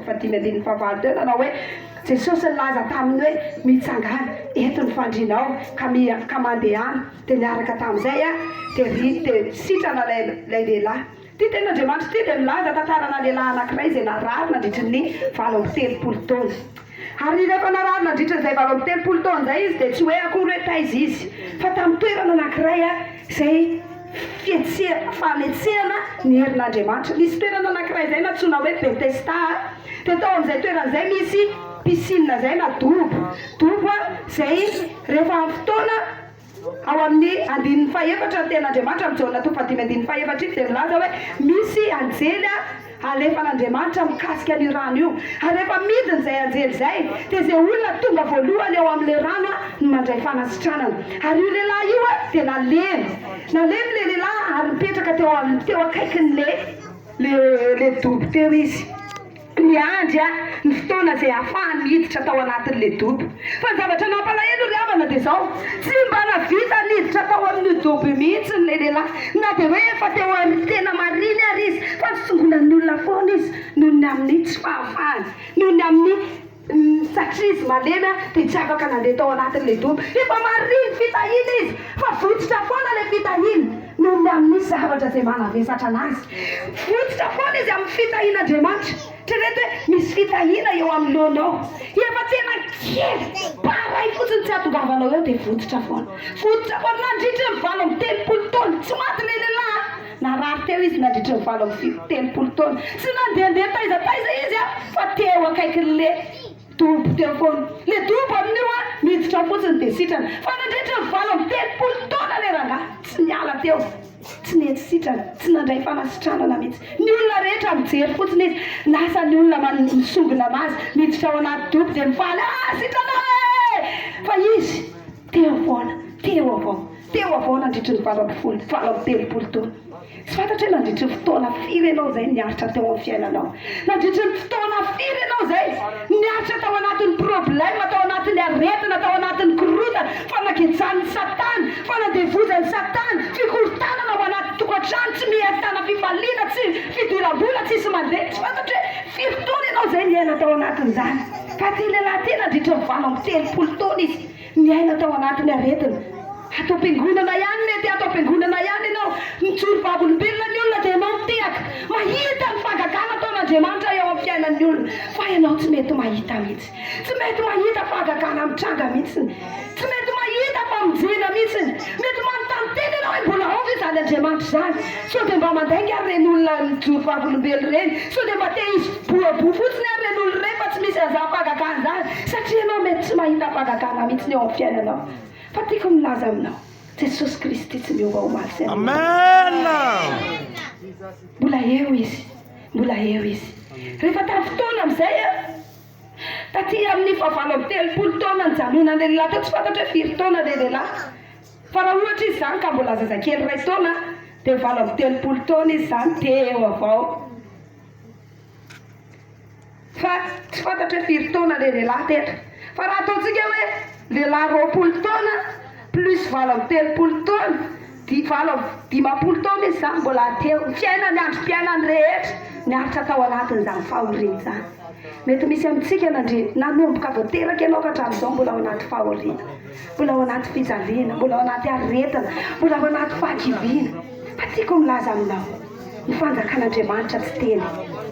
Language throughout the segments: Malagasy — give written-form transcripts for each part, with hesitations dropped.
fahatimy fahavalo teo nanao hoe Jesosy nilaza taminy hoe mitsangana eto ny fandrinao ka mandehana dia niaraka tamin'izay dia sitrana lay lehilahy ty ten'Andriamanitra ty dia milaza tantarana lehilahy anankiray izay narary nandritry ny 70 taona ary rehefa narary nandritry n'izay 70 taona izay izy dia tsy hoe akory hoe taiza izy fa tamin'ny toerana anankiray izay fanetsehana ny herin'Andriamanitra nisy toerana anankiray izay natsoina hoe Betesda dia tao amin'izay toerana izay misy piscine zay na dobo zay rehefa amin'ny fotoana ao amin'ny 14 ten'Andriamanitra amin'ny jaona 5:14 dia milaza hoe misy anjely alefan'Andriamanitra mikasika an'io rano io ary rehefa midiny zay anjely zay dia zay olona tonga voalohany ao amin'ilay rano no mandray fanasitranana ary io lehilahy io dia nalemy le lehilahy ary mipetraka teo akaikin'le dobo teo izy niandry ny fotoana izay ahafahany miditra tao anatin'le dobo fa ny zavatra nampalahelo ry havana dia zao tsy mba navita niditra tao amin'ny dobo mihitsy ny lehilahy na dia hoe efa teo tena mariny ary izy fa nitsongolany olona foana izy noho ny amin'ny tsy fahafahany noho ny amin'ny satria izy malemy dia tsy afaka nandeha tao anatin'le dobo efa mariny fitahina izy fa votsitra foana ilay fitahina noho ny amin'ny zavatra izay manavesatra anazy votsitra foana izy amin'ny fitahin'Andriamanitra Trereto misy fitahina eo amin'ny lohanao efa tena kely paray fotsiny tsy atongavanao eo dia votsitra foana nandritra ny 70 taona tsy maty le lehilahy narary teo izy nandritra ny 70 taona tsy nandehandeha taiza izy fa teo akaikin'le dobo teo foana le dobo amin'io miditra fotsiny dia sitrana fa nandritra ny 70 taona le rangahy tsy niala teo tsy nety sitrana tsy nandray fanasitranana mihitsy ny olona rehetra mijery fotsiny izy lasa ny olona misongona anazy miditra ao anaty dobo dia mifaly sitrana fa izy teo avao nandritry ny 70 taona tsy fantatra hoe nandritry ny fotoana firy ianao zay niaritra teo amin'ny fiainanao nandritry ny fotoana firy ianao zay niaritra tao anatin'ny problème tao anatin'ny aretina tao anatin'ny korotana fanagejan'ny satana fanadevozan'ny satana fikortanana ao anaty tokantrano tsy mihetana fifaliana tsy fidiram-bola tsisy mandeha tsy fantatra hoe firy taona ianao zay niaina tao anatin'izany fa ty lehilahy ty nandritry ny 70 taona izy niaina tao anatin'ny aretina atao am-piangonana ihany mety atao am-piangonana ihany ianao mitsoro vavolombelona ny olona dia ianao mitehaka mahita ny fahagagana taon'Andriamanitra eo amin'ny fiainan'ny olona fa ianao tsy mety mahita mihitsy tsy mety mahita fahagagana mitranga mihitsiny tsy mety mahita famonjena mihitsiny mety manontany tena ianao hoe mbola ao ve izany Andriamanitra izany sao dia mba mandainga ary reny olona mijoro vavolombelo reny sao dia mba te izy boabo fotsiny ary reny olona reny fa tsy misy an'izany fahagagana izany satria ianao mety tsy mahita fahagagana mihitsiny eo amin'ny fiainanao fa tiako milaza aminao Jesosy Kristy tsy miova ho maty sy amen mbola eo izy rehefa tamin'ny fotoana amin'izay taty amin'ny 70 taona ny janonany lehilahy teo tsy fantatra hoe firy taona le lehilahy fa raha ohatra izy zany ka mbola zazakely 2 taona dia 70 taona izy zany teo avao fa tsy fantatra hoe firy taona le lehilahy tetra fa raha ataontsika hoe lehilahy 20 taona plus 70 taona 50 taona izy zany mbola teo fiainany androm-piainany rehetra niaritra tao anatin'izany fahoriana zany mety misy amintsika nanomboka voateraka ianao ka hatramin'izao mbola ao anaty fahoriana mbola ao anaty fijaliana mbola ao anaty aretina mbola ao anaty fahakiviana fa tiako milaza aminao ny fanjakan'Andriamanitra tsy teny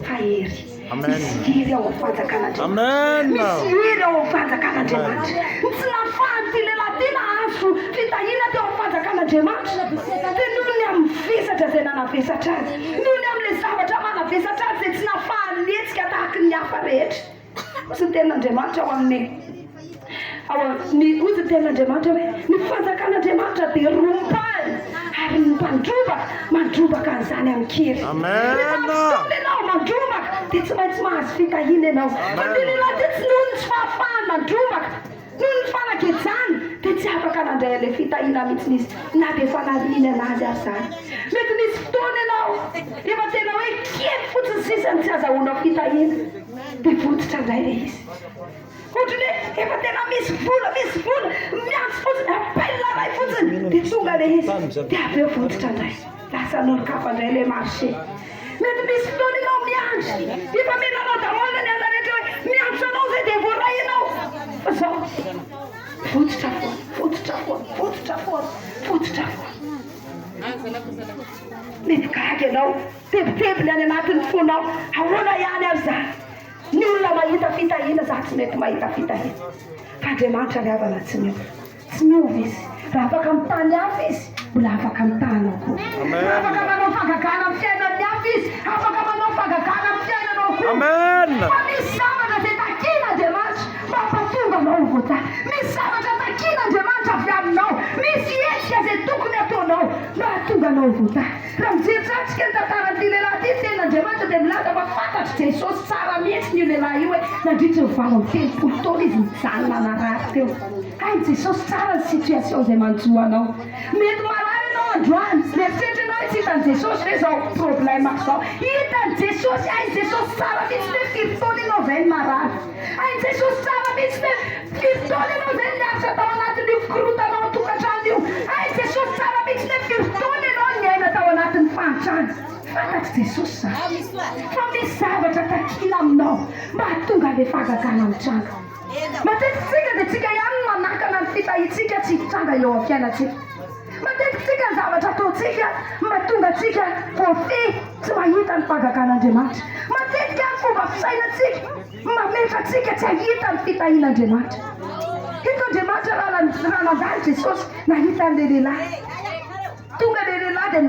fa hery misy hery ao amin'ny fanjakan'Andriamanitra misy hery ao amin'ny fanjakan'Andriamanitra tsy nafahany ty lehilahy tena azo fitahina teo amin'ny fanjakan'Andriamanitra dia noho ny amin'ny vesatra izay nanavesatra azy noho ny amin'ilay zavatra manavesatra azy izay tsy nafahany nietsika tahaka ny hafa rehetra sy ny ten'Andriamanitra ao amin'ny ozy ny ten'Andriamanitra hoe ny fanjakan'Andriamanitra dia rompany ary ny mandrobaka an'izany amin'ny kiry rehefa mitondra ianao mandrobaka dia tsy maintsy mahazo fitahina ianao fa ty lehilahy ty tsy noho ny tsy fahafahany mandrobaka noho ny fanagejany dia tsy afaka nandray ilay fitahina mihitsy izy na dia fanariny anazy ary zany mety nisy fotoana ianao efa tena hoe kely fotsiny sisany tsy azahoanao fitahina dia votsitra indray le izy ohatrany hoe efa tena misy vola miantso fotsiny appelle ray fotsiny dia tonga le izy dia avy eo votsitra indray lasa nolo-kafa indray le marché mety misy fotoana ianao miandry efa menanao daholo ny anao tebitebiny any anatin'ny fonao ahoana ihany ary za ny olona mahita fitahina za tsy mety mahita fitahina fa Andriamanitra ny havana tsy miova izy raha afaka mitany hafa izy mbola afaka mitanao koa afaka manao fagagana amin'ny fiainan'ny hafa izy afaka manao fagagana amin'ny fiainanao koa fa misy zavatra zay takiana Andriamanitra mampatonga anao ho voatara misy zavatra takiana Andriamanitra avy aminao misy hetsika zay tokony ataonao mahatonga anao ho voatara raha mijeritratsika ny tantaran'ity lehilahy ity tena Andriamanitra dia milaza fa fantatry Jesosy tsara mihitsy io lehilahy io hoe nandritra ny valo amin'ny telopolo taona izy mijanona narary teo ay Jesosy tsara ny situation zay manjoanao mety marary ianao androany mieritreritra ianao tsy hitan'ny Jesosy hoe zao problèmako zao hitan'ny Jesosy ay Jesosy tsara mihitsy hoe firy-taona ianao zay ny marary ay Jesosy tsara mihitsy hoe firy-taona ianao zay niaritra tao anatin'io fikorotanao tokantrano io ay Jesosy tsara mihitsy hoe firy-taona ianao niaina tao anatin'ny fanitrano fantatry Jesosy za fa misy zavatra takila aminao mahatonga le fagagana mitranga matetikitsika dia tsika ihany manakana ny fitahitsika tsy hitranga eo amin'ny fiainatsika matetikitsika ny zavatra ataotsika mahatonga tsika voafy tsy mahita ny fagagan'Andriamanitra matetika ny fomba fisainatsika mametratsika tsy ahita ny fitahin'Andriamanitra hito Andriamanitra raha nandany Jesosy nahita n'le lehilahy tonga le lehilahy dia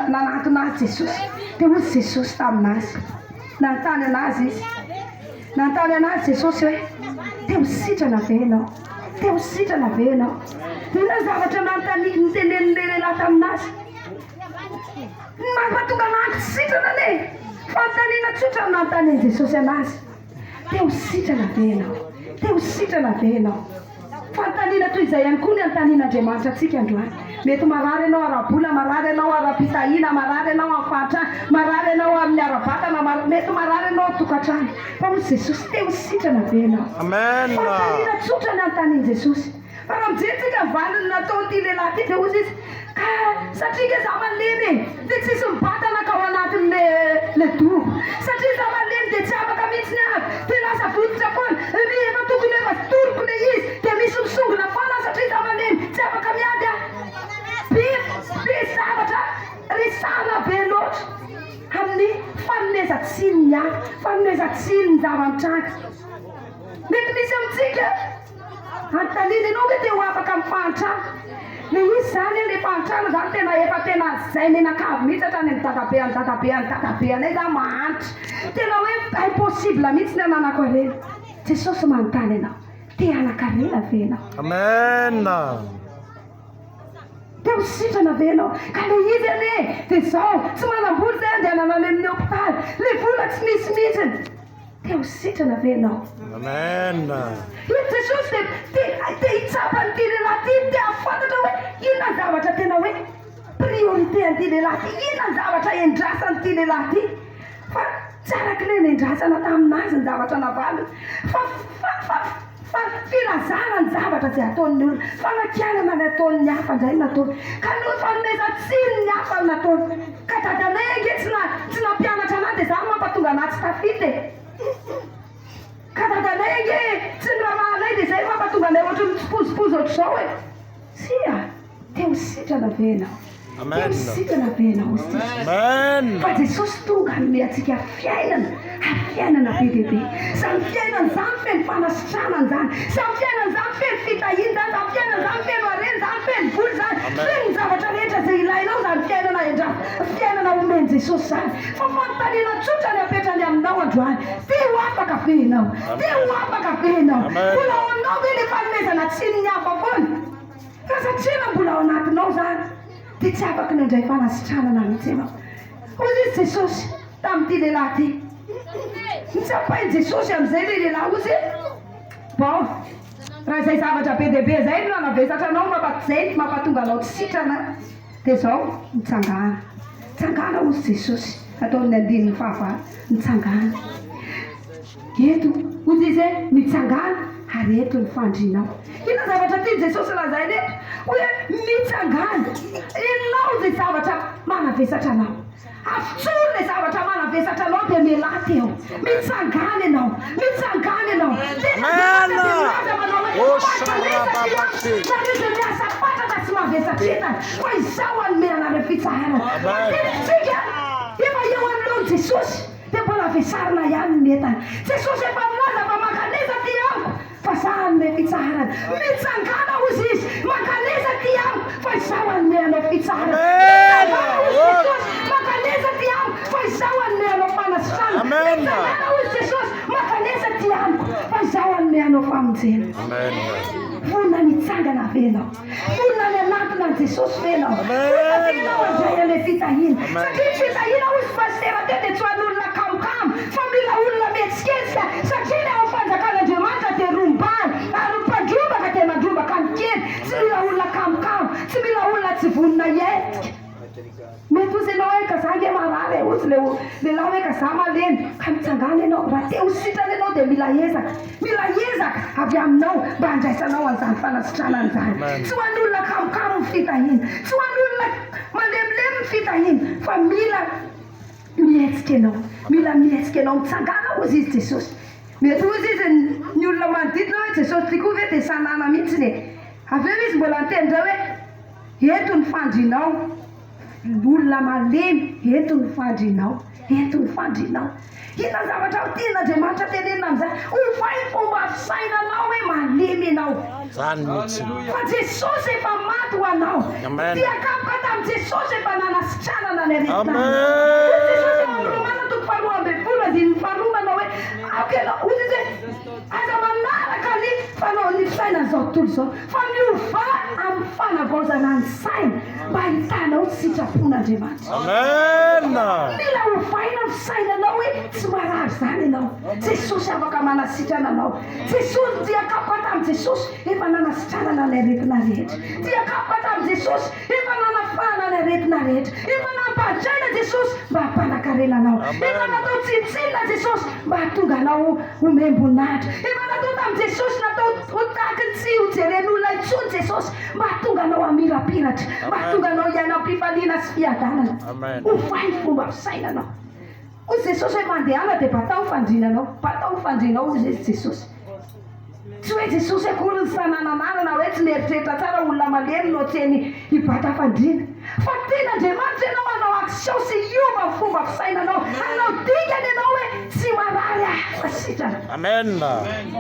nanantona azy Jesosy dia ozy Jesosy taminazy nanontany anazy izy nanontany anazy Jesosy hoe teo sitrana ve ianao teo sitrana ve ianao ina zavatra nitenen'le lehilahy taminazy mampatonga anazy sitrana ne fanontaniana tsotra nanontany an'i Jesosy anazy teo sitrana ve ianao teo sitrana ve ianao fanontaniana toy izay ihany koa ny anontanian'Andriamanitra antsika androany mety marary ianao ara-bola marary ianao ara-pitahina marary ianao amin'ny fahatrana marary ianao amin'ny ara-batana mety marary ianao tokantrano fa ozy Jesosy teo sitrana ve ianao fanontaniana tsotra ny anontanian'i Jesosy fa raha mijerytsika valiny nataon'ity lehilahy ity dia ozy izy ka satria za malemy dia tsisy mibatana ka ao anatin'le dobo satria za malemy dia tsy afaka mihitsy ny avy dia lasa vototra foana efa tokony efa toroko le izy dia misy misongona foana satria za malemy tsy afaka miady be zavatra risana be loatra amin'ny fanomezan-tsiny ny hafa fanomezan-tsiny ny zava-mitranga mety misy amintsika anontaniana ianao hoe teo afaka amin'ny fahantrana le izy zany le fahantrana zany tena efa tena zay menakavy mihitsy hatrany ny dadabe anay za mahanitra tena hoe impossible mihitsy ny ananako arena Jesosy manontany ianao te anakarena ve ianao teo sitrana ve ianao ka le izy ane dia zao tsy manam-bola zay andehanana any amin'ny hôpitaly le vola tsy misy mihitsiny teo sitrana ve ianao Jesosy dia hitsapany ty lehilahy ty dia afantatra hoe inona ny zavatra tena hoe priorité an'ity lehilahy ty inona ny zavatra endrasany ty lehilahy ty fa tsy arak'ilay nendrasana taminazy ny zavatra navaliny fa filazana ny zavatra zay ataon'ny olona fanakianana ny ataon'ny hafa ndray nataony ka no fanomezan-tsiny ny hafa ny nataony ka dadanay ange tsy nampianatra anahy dia zany mampatonga anahy tsy tafity ka dadanay ange tsy niramahanay dia zay mampatonga anay ohatry mitsipozipozy ohatr'izao hoe sia teo sitrana ve ianao teo sitrana ve ianao fa Jesosy tonga hanome antsika fiainana be dia be samy fiainana zany feno fanasitranana zany samy fiainana zany feno fitahina zany samy fiainana zany feno areny zany feno voly zany feno ny zavatra rehetra zay ilainao zany fiainana omeny Jesosy zany fa fanontaniana tsotra ny apetrany aminao androany teo afaka ve ianao teo afaka ve ianao mbola ao aminao ve le fanomezana tsiny ny hafa foana fa satria mbola ao anatinao zany dia tsy afaka ny andray fanasitranana mihitsy ianao ozy izy Jesosy tamin'ity lehilahy ty nitsapainy Jesosy amin'izay le lehilahy ozy bon raha izay zavatra be dia be zay no nanavesatra anao mampatizay mampatonga anao tsy sitrana dia zao mitsangana ozy Jesosy ataon'ny andininy fahavalo mitsangana eto ozy izy mitsangana ary eto ny fandrinao ina zavatra ty Jesosy lazay neto hoe mitsangana inao zay zavatra manavesatra anao afitsoro le zavatra manavesatra anao dia mialaty eo mitsangana ianao miasa patraka tsy mavesatra entana fa izao anome anareo fitsarana eo anoloany Jesosy dia mbola vesarina ihany ny entana. Jesosy efa milaza fa mankaneza ty amiko fa zaho anome fitsarana. Mitsangana ozy izy, mankaneza ty amiko fa izaho anome anao fitsarana. Mitsangana ozy Jesosy, mankaneza ty amiko fa izaho anome anao fanasitrana. Mitsangana ozy Jesosy, mankaneza ty amiko fa izaho anome anao famonjena. Vonona nitsangana venao, vonona ny anatona ny Jesosy venao, vonona venao andray an'ilay fitahina. Satria fitahina ozy pasitera teo dia tsy ho an'olona kamokamo fa mila olona mihetsiketsika, satria ny ao fanjakan'Andriamanitra dia rombany ary mpandrombaka dia mandrombaka ny kely. Tsy mila olona kamokamo, tsy mila olona tsy vonona hientika. Mety ozy ianao hoe ka za nge marary ozy lehilahy hoe ka za malemy ka mitsangana ianao. Raha te ho sitrana ianao dia mila ezaka avy aminao mba handraisanao an'izany fanasitrana an'izany. Tsy ho an'olona kamokamo ny fitahina, tsy ho an'olona malemilemy ny fitahina, fa mila mihetsika ianao, mitsangana ozy izy Jesosy. Mety ozy izy ny olona manodidina hoe Jesosy ty koa ve dia sanana mihitsy ne. Avy eo izy mbola nitendra hoe eto ny fandrinao, olona malemy, eto ny fandrinao. Ina zavatra ho tian'Andriamanitra tenenina amin'izany, ovay fomba fisainanao hoe malemy ianao. Fa Jesosy efa maty ho anao. Tiakapoka tamin'i Jesosy efa nanasitranana ny aretina. Jesosy eo amin'ny Romana toko 12:20 hoe akenao ozy izy aza manaraka ny fanao ny fisainana izao tontolo izao, fa miova amin'ny fanavaozana ny saina mba hitanao sitrapon'Andriamanitra. Mila ovaina ny fisainanao hoe tsy marary zany ianao. Jesosy afaka manasitrana anao. Jesosy tiakapoka tamin'i Jesosy efa nanasitranana ny aretina rehetra. Tiakapoka tamin'i Jesosy efa nanafahana ny aretina rehetra. Efa nampahatraina Jesosy mba hampanankarena anao. Efa natao tsintsinina Jesosy mba hahatonga anao homem-boninahitra. Efa natao tamin'i Jesosy natao ho tahaka ny tsy hojeren'olona intsony Jesosy mba hahatonga anao hamirapiratra, mba hahatonga anao hiainam-pifaliana sy fiadanana. Ovay fomba fisainanao. Ozy Jesosy hoe mandehana dia batao fandrinanao ozy izy Jesosy. Tsy hoe Jesosy akory ny sanananana hoe tsy mieritreritra tsara olona malemy no tiany hibata fandrina. Fa tian'Andriamanitra ianao hanao action sy hiova ny fomba fisainanao, hanao dikany ianao hoe tsy marary fa sitrana.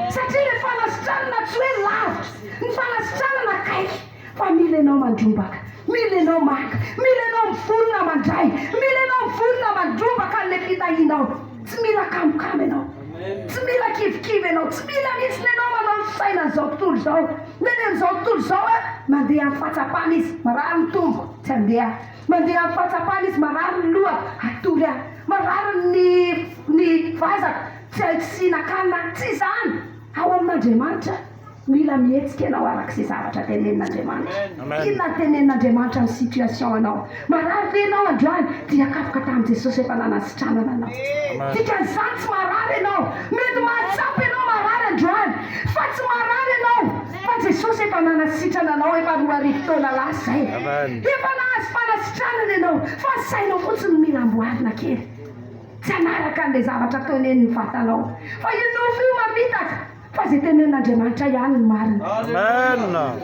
Satria ny fanasitranana tsy hoe lavitra, ny fanasitranana kaiky, fa mila ianao mandrombaka, mila ianao maka, mila ianao mivonona mandray, mila ianao mivonona mandrombaka an'ilay fitahinao. Tsy mila kamokamo ianao, tsy mila kivikivy ianao, tsy mila mihitsy ianao manao ny fisaina n'izao tontolo izao. Meny amin'izao tontolo izao mandeha amin'ny fahatsapana izy marary ny tombo, tsy handeha. Mandeha amin'ny fahatsapana izy marary ny loha, atory ahy. Marary ny vazaka, tsy ahitsinan-kanina, tsy izany. Ao amin'Andriamanitra mila mihetsika ianao arak'izay zavatra tenenin'Andriamanitra. Inona tenenin'Andriamanitra ny situation anao? Marary ve ianao androany? Tiakapoka tamin'i Jesosy efa nanasitranana anao. Dikan'izany tsy marary ianao. Mety mahatsapa ianao marary androany, fa tsy marary ianao. Fa Jesosy efa nanasitrana anao efa 2 arivo taona lasa zay. Efa nahazo fanasitranana ianao, fa ny sainao fotsiny mila amboarina kely. Tsy hanaraka an'ilay zavatra tenenin'ny vatanao. Fa io nofo io mamitaka. Fa izay tenenin'Andriamanitra ihany ny marina.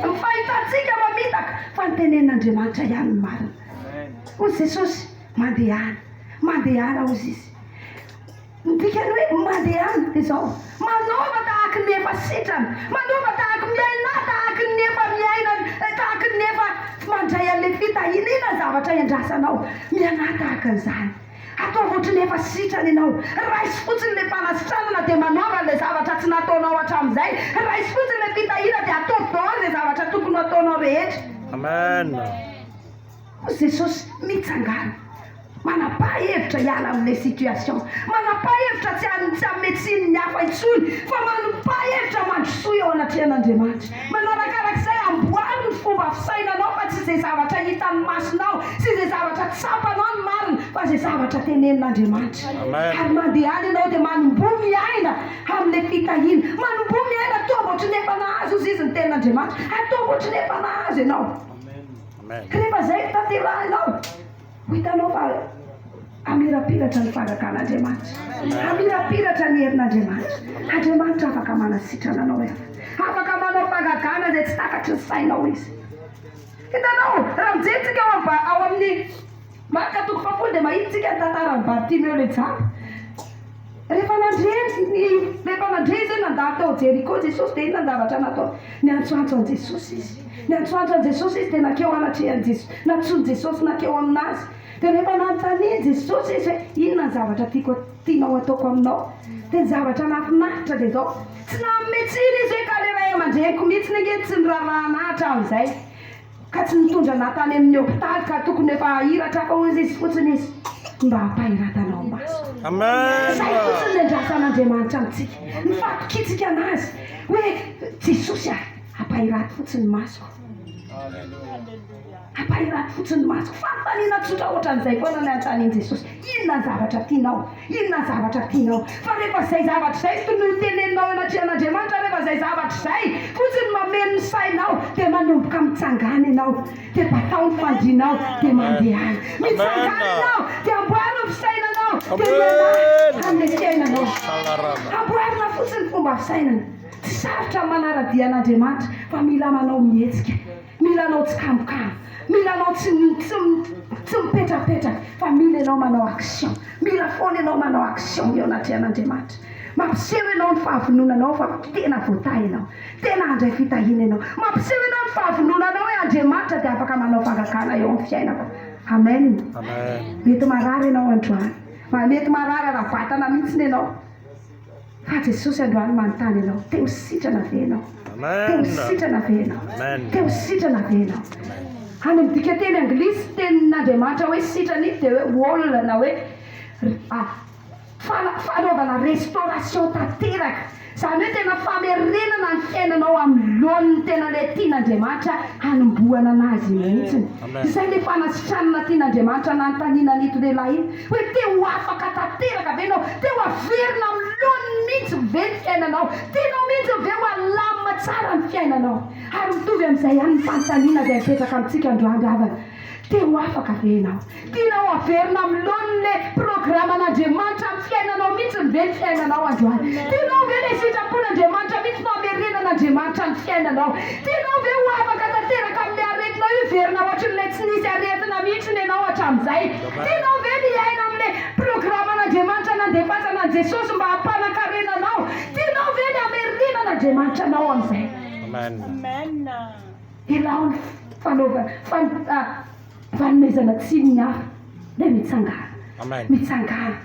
Ny fahitantsika mamitaka fa ny tenenin'Andriamanitra ihany ny marina. Ozy Jesosy mandehana ozy izy. Dikany hoe mandehana dia izao, manaova tahaka ny efa sitrana, manaova tahaka miaina, tahaka ny efa miaina, tahaka ny efa mandray an'ilay fitahina. Inona zavatra iandrasanao? Miana tahaka an'izany. Atao ohatran'ny efa sitrana ianao. Raisy fotsiny ilay fanasitranana dia manaova ilay zavatra tsy nataonao hatramin'izay. Raisy fotsiny ilay fitahina dia atao daholo ilay zavatra tokony ataonao rehetra. Jesosy mitsangana, manapa-hevitra hiala amin'ilay situation, manapa-hevitra tsy amin'ny tsiny ny hafa intsony, fa manapa-hevitra mandrosoa eo anatrehan'Andriamanitra. Manarakarak'izay amboary ny fomba fisainanao, fa tsy izay zavatra hitan'ny masonao, tsy izay zavatra tsapanao ny marina, fa izay zavatra tenenin'Andriamanitra. Ary mandehana ianao dia manombo miaina amin'ilay fitahina, manombo miaina atao ohatran'ny efa nahazo ozy izy ny tenin'Andriamanitra, atao ohatran'ny efa nahazo ianao. Rehefa izay tanterahinao, hitanao fa amirapiratra ny fangakan'Andriamanitra, amirapiratra ny herin'Andriamanitra. Andriamanitra afaka manasitrana anao efa, afaka manao fangagana izay tsy takatry ny sainao izy. Hitanao raha mijentsika ao amin'ny maka toko fapoly dia mahitsika tantarany Bartimeo ilay tsara. Rehefa nandre zay nandalo tao Jeriko Jesosy dia inona ny zavatra natao? Niantsoantso an Jesosy izy. Niantsoantso an Jesosy izy dia nakeo anatrehany Jesosy. Natsoiny Jesosy nakeo aminazy. Dia rehefa nanontany Jesosy izy hoe inona ny zavatra tianao ataoko aminao? Dia ny zavatra nafinahitra dia izao. Tsy nametsiry izy hoe ka ilay ray aman-dreniko mihitsy nge tsy niraharahanahitra amin'izay. Ka tsy nitondra natany amin'ny hôpitaly ka tokony efa hiratra fa hozy izy fotsiny izy mba hampahiratanao maso. Amen. Zay fotsiny ny andrasan'Andriamanitra amintsika. Nifampikitsika anazy hoe Jesosy hampahiraty fotsiny masoko. Hampahiraty fotsiny masoko. Fantaniana tsotra ohatran'izay foana ny anontaniany Jesosy. Inona ny zavatra tianao? Inona ny zavatra tianao? Fa rehefa izay zavatra izay tokony teneninao anatrehan'Andriamanitra, rehefa izay zavatra izay fotsiny mameno ny sainao dia manomboka mitsangana ianao, dia batao ny fandrinao dia mandeha any. Mitsangana ianao dia amboarina ny fisainanao dia miana amin'ny fiainanao. Amboarina fotsiny fomba fisainana. Tsy sarotra manaradia an'Andriamanitra fa mila manao mihetsika, mila anao tsy kamokamo, mila anao tsy mipetrapetraka fa mila ianao manao action. Mila foana ianao manao action eo anatrehan'Andriamanitra. Mampiseho ianao ny fahavononanao fa tena voatay ianao, tena handray fitahiana ianao. Mampiseho ianao ny fahavononanao hoe Andriamanitra dia afaka manao fangakana eo amin'ny fiainako. Amen. Mety marary ianao androany, mety marary ara-batana mihitsy ianao, fa Jesosy androany manontany ianao, te ho sitrana ve ianao? Te ho sitrana ve ianao? Te ho sitrana ve ianao? Any amin'ny dika teny anglisy tenin'Andriamanitra hoe sitrana io dia hoe wall na hoe fanaovana restauration tanteraka. Izany hoe tena famerenana ny fiainanao amin'ny laoniny tena ilay tian'Andriamanitra hanombohana anazy mihitsiny. Izay ilay fanasitranana tian'Andriamanitra nanontaniana an'ito lehilahy iny hoe te ho afaka tanteraka ve ianao? Te ho averina amin'ny laoniny mihitsy ve ny fiainanao? Tianao mihitsy ve ho alamina tsara ny fiainanao? Ary mitovy amin'izay ihany ny fanontaniana izay mipetraka amintsika androany havana. Te ho afaka ve ianao? Tianao averina amin'ny laoniny programan'Andriamanitra amin'ny fiainanao mihitsy ve ny fiainanao androany? Tianao ve ilay sitrapon'Andriamanitra mihitsy no amerenan'Andriamanitra ny fiainanao? Tianao ve ho afaka tanteraka amin'ny aretinao io verina ohatran'ilay tsy nisy aretina mihitsy ianao hatramin'izay? Tianao ve miaina amin'ilay programan'Andriamanitra nandefasana an'i Jesosy mba hampanankrenanao? Tianao ve ny amerenan'Andriamanitra anao amin'izay? Amen. Ilao ny fanomezana tsiny ny hafa dia mitsangana. Mitsangana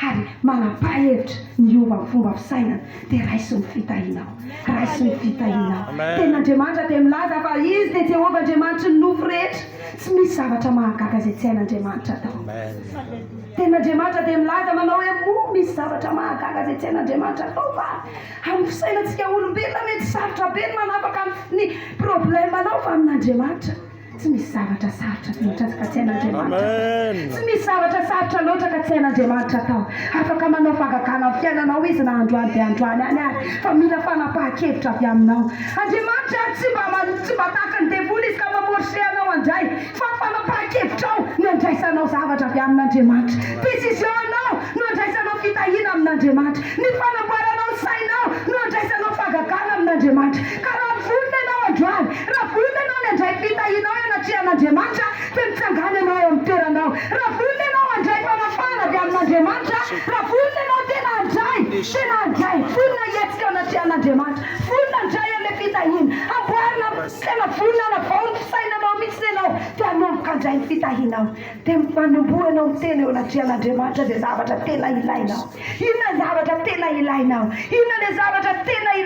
ary manapa-hevitra miova amin'ny fomba fisainana dia raisy ny fitahinao, raisy ny fitahinao. Ten'Andriamanitra dia milaza fa izy dia Jehovah Andriamanitra ny nofo rehetra, tsy misy zavatra mahagaga izay tsy hain'Andriamanitra atao. Ten'Andriamanitra dia milaza manao hoe misy zavatra mahagaga izay tsy hain'Andriamanitra atao fa amin'ny fisainantsika olombelona mety sarotra be ny manapaka ny problemanao fa amin'Andriamanitra tsy misy zavatra sarotra loatra ka tsy hain'Andriamanitra. Tsy misy zavatra sarotra loatra ka tsy hain'Andriamanitra atao. Afaka manao fangakana amin'ny fiainanao izy na androany dia androany any ary fa mila fanapahan-kevitra avy aminao. Andriamanitra tsy mba tahaka ny devoly izy ka mamorsé anao andray fa fanapahan-kevitrao no andraisanao zavatra avy amin'Andriamanitra. Décision-nao no andraisanao fitahiana amin'Andriamanitra. Ny fanamboaranao sainao no andraisanao fangakana amin'Andriamanitra. Ka raha vonona ianao androany, raha vonona ianao ny andray fitahianao anatrehan'Andriamanitra dia mitsangana ianao eo amin'ny toeranao. Raha vonona ianao andray fanafana avy amin'Andriamanitra, raha vonona ianao tena andray, vonona hetsika ao anatrehan'Andriamanitra, vonona andray an'ilay fitahiana, amboarina tena vonona navao ny fisainanao mihitsy ianao dia hanomboka andray ny fitahianao dia manomboa ianao miteny eo anatrehan'Andriamanitra dia zavatra tena ilainao. Inona ny zavatra tena ilainao? Inona ny zavatra tena ilainao?